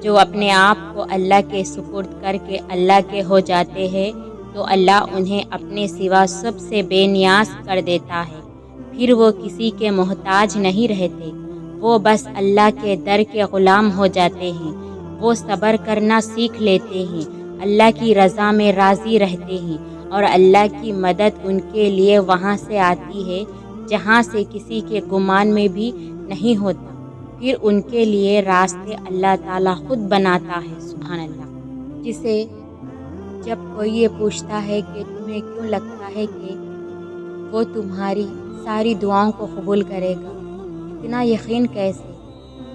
جو اپنے آپ کو اللہ کے سپرد کر کے اللہ کے ہو جاتے ہیں تو اللہ انہیں اپنے سوا سب سے بے نیاز کر دیتا ہے۔ پھر وہ کسی کے محتاج نہیں رہتے، وہ بس اللہ کے در کے غلام ہو جاتے ہیں۔ وہ صبر کرنا سیکھ لیتے ہیں، اللہ کی رضا میں راضی رہتے ہیں، اور اللہ کی مدد ان کے لیے وہاں سے آتی ہے جہاں سے کسی کے گمان میں بھی نہیں ہوتا۔ پھر ان کے لیے راستے اللہ تعالیٰ خود بناتا ہے۔ سبحان اللہ۔ جسے جب کوئی یہ پوچھتا ہے کہ تمہیں کیوں لگتا ہے کہ وہ تمہاری ساری دعاؤں کو قبول کرے گا، اتنا یقین کیسے؟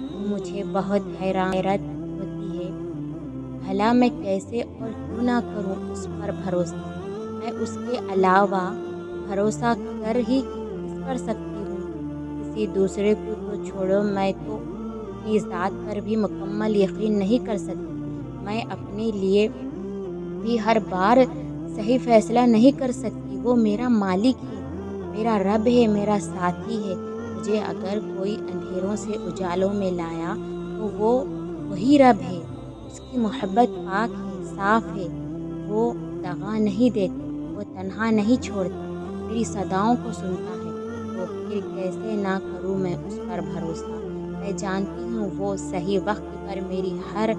تو مجھے بہت حیرت ہوتی ہے، بھلا میں کیسے اور کیوں نہ کروں اس پر بھروسہ؟ میں اس کے علاوہ بھروسہ کر ہی کس پر سکتی ہوں؟ کسی دوسرے کو تو چھوڑو، میں تو اپنی ذات پر بھی مکمل یقین نہیں کر سکتی۔ میں اپنے لیے بھی ہر بار صحیح فیصلہ نہیں کر سکتی۔ وہ میرا مالک ہے، میرا رب ہے، میرا ساتھی ہے۔ مجھے اگر کوئی اندھیروں سے اجالوں میں لایا تو وہ وہی رب ہے۔ اس کی محبت پاک ہے، صاف ہے، وہ دغا نہیں دیتا، وہ تنہا نہیں چھوڑتا، میری صداؤں کو سنتا ہے۔ تو پھر کیسے نہ کروں میں اس پر بھروسہ؟ میں جانتی ہوں وہ صحیح وقت پر میری ہر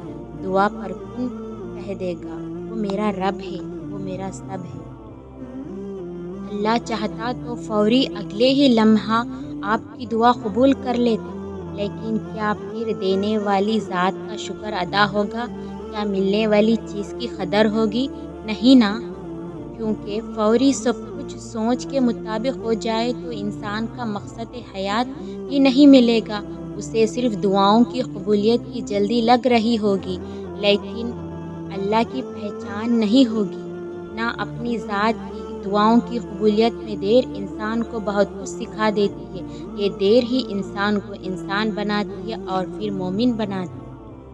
دعا پر کن کہہ دے گا۔ وہ میرا رب ہے، وہ میرا سب ہے۔ اللہ چاہتا تو فوری اگلے ہی لمحہ آپ کی دعا قبول کر لیتا، لیکن کیا پھر دینے والی ذات کا شکر ادا ہوگا؟ کیا ملنے والی چیز کی قدر ہوگی؟ نہیں نا۔ کیونکہ فوری سب کچھ سوچ کے مطابق ہو جائے تو انسان کا مقصد حیات ہی نہیں ملے گا۔ اسے صرف دعاؤں کی قبولیت کی جلدی لگ رہی ہوگی، لیکن اللہ کی پہچان نہیں ہوگی۔ نہ اپنی ذات کی دعاؤں کی قبولیت میں دیر انسان کو بہت کچھ سکھا دیتی ہے۔ یہ دیر ہی انسان کو انسان بناتی ہے اور پھر مومن بناتی ہے۔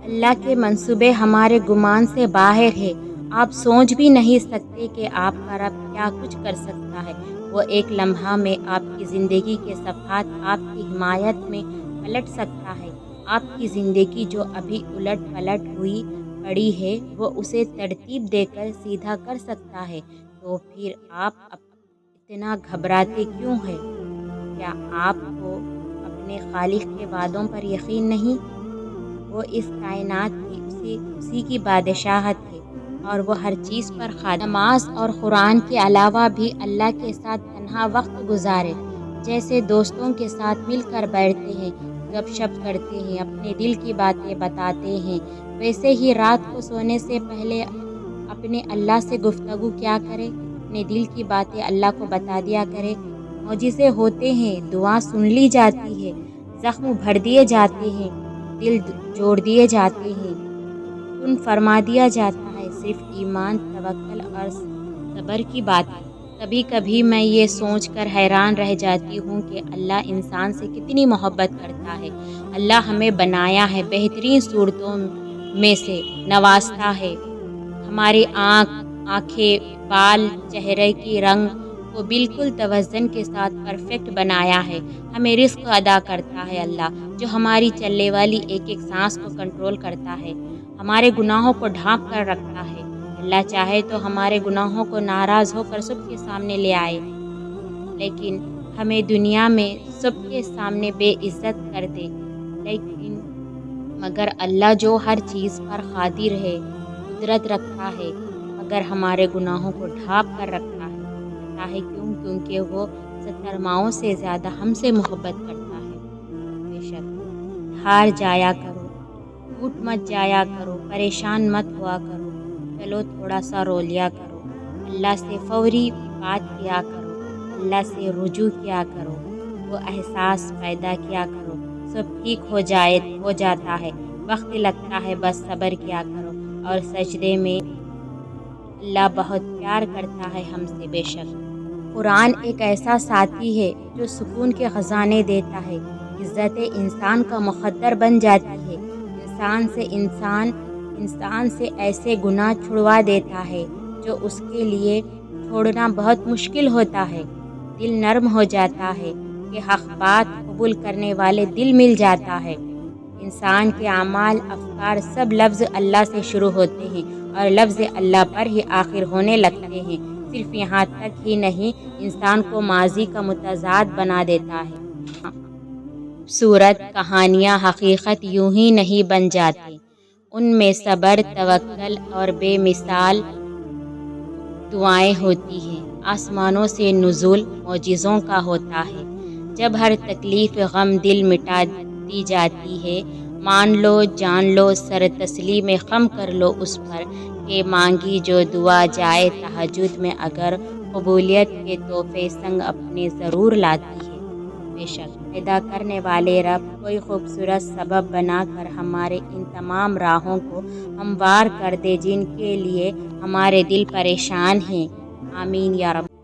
اللہ کے منصوبے ہمارے گمان سے باہر ہے۔ آپ سوچ بھی نہیں سکتے کہ آپ کا رب کیا کچھ کر سکتا ہے۔ وہ ایک لمحہ میں آپ کی زندگی کے صفحات آپ کی حمایت میں پلٹ سکتا ہے۔ آپ کی زندگی جو ابھی الٹ پلٹ ہوئی پڑی ہے، وہ اسے ترتیب دے کر سیدھا کر سکتا ہے۔ تو پھر آپ اتنا گھبراتے کیوں ہیں؟ کیا آپ کو اپنے خالق کے وعدوں پر یقین نہیں؟ وہ اس کائنات کی اسی کی بادشاہت ہے اور وہ ہر چیز پر قادر۔ نماز اور قرآن کے علاوہ بھی اللہ کے ساتھ تنہا وقت گزارے، جیسے دوستوں کے ساتھ مل کر بیٹھتے ہیں، گپ شپ کرتے ہیں، اپنے دل کی باتیں بتاتے ہیں، ویسے ہی رات کو سونے سے پہلے اپنے اللہ سے گفتگو کیا کرے، اپنے دل کی باتیں اللہ کو بتا دیا کرے۔ معجزے ہوتے ہیں، دعا سن لی جاتی ہے، زخم بھر دیے جاتے ہیں، دل جوڑ دیے جاتے ہیں، کن فرما دیا جاتا ہے۔ صرف ایمان، توکل اور صبر کی بات ہے۔ کبھی کبھی میں یہ سوچ کر حیران رہ جاتی ہوں کہ اللہ انسان سے کتنی محبت کرتا ہے۔ اللہ ہمیں بنایا ہے، بہترین صورتوں میں سے نوازتا ہے، ہماری آنکھیں، بال، چہرے کی رنگ کو بالکل توازن کے ساتھ پرفیکٹ بنایا ہے۔ ہمیں رزق ادا کرتا ہے اللہ، جو ہماری چلنے والی ایک ایک سانس کو کنٹرول کرتا ہے، ہمارے گناہوں کو ڈھانپ کر رکھتا ہے۔ اللہ چاہے تو ہمارے گناہوں کو ناراض ہو کر سب کے سامنے لے آئے، لیکن ہمیں دنیا میں سب کے سامنے بے عزت کر دے، لیکن مگر اللہ جو ہر چیز پر قادر ہے، قدرت رکھتا ہے، مگر ہمارے گناہوں کو ڈھانپ کر رکھتا ہے۔ پتہ ہے کیوں؟ کیونکہ وہ 70 ماؤں سے زیادہ ہم سے محبت کرتا ہے۔ بے شک ہار جایا کرو، ٹوٹ مت جایا کرو، پریشان مت ہوا کرو، چلو تھوڑا سا رو لیا کرو، اللہ سے فوری بات کیا کرو، اللہ سے رجوع کیا کرو، وہ احساس پیدا کیا کرو، سب ٹھیک ہو جاتا ہے، وقت لگتا ہے، بس صبر کیا کرو۔ اور سجدے میں اللہ بہت پیار کرتا ہے ہم سے۔ بے شک قرآن ایک ایسا ساتھی ہے جو سکون کے خزانے دیتا ہے، عزت انسان کا مقدر بن جاتی ہے، انسان سے ایسے گناہ چھڑوا دیتا ہے جو اس کے لیے چھوڑنا بہت مشکل ہوتا ہے۔ دل نرم ہو جاتا ہے کہ حق بات قبول کرنے والے دل مل جاتا ہے۔ انسان کے اعمال، افکار سب لفظ اللہ سے شروع ہوتے ہیں اور لفظ اللہ پر ہی آخر ہونے لگتے ہیں۔ صرف یہاں تک ہی نہیں، انسان کو ماضی کا متضاد بنا دیتا ہے۔ خوبصورت کہانیاں حقیقت یوں ہی نہیں بن جاتی، ان میں صبر، توکل اور بے مثال دعائیں ہوتی ہیں۔ آسمانوں سے نزول معجزوں کا ہوتا ہے۔ جب ہر تکلیف غم دل مٹا دی جاتی ہے، مان لو جان لو سر تسلیم خم کر لو اس پر، کہ مانگی جو دعا جائے تہجد میں اگر قبولیت کے تحفے سنگ اپنے ضرور لاتی ہے۔ بے شک پیدا کرنے والے رب کوئی خوبصورت سبب بنا کر ہمارے ان تمام راہوں کو ہموار کر دے جن کے لیے ہمارے دل پریشان ہیں۔ آمین یا رب۔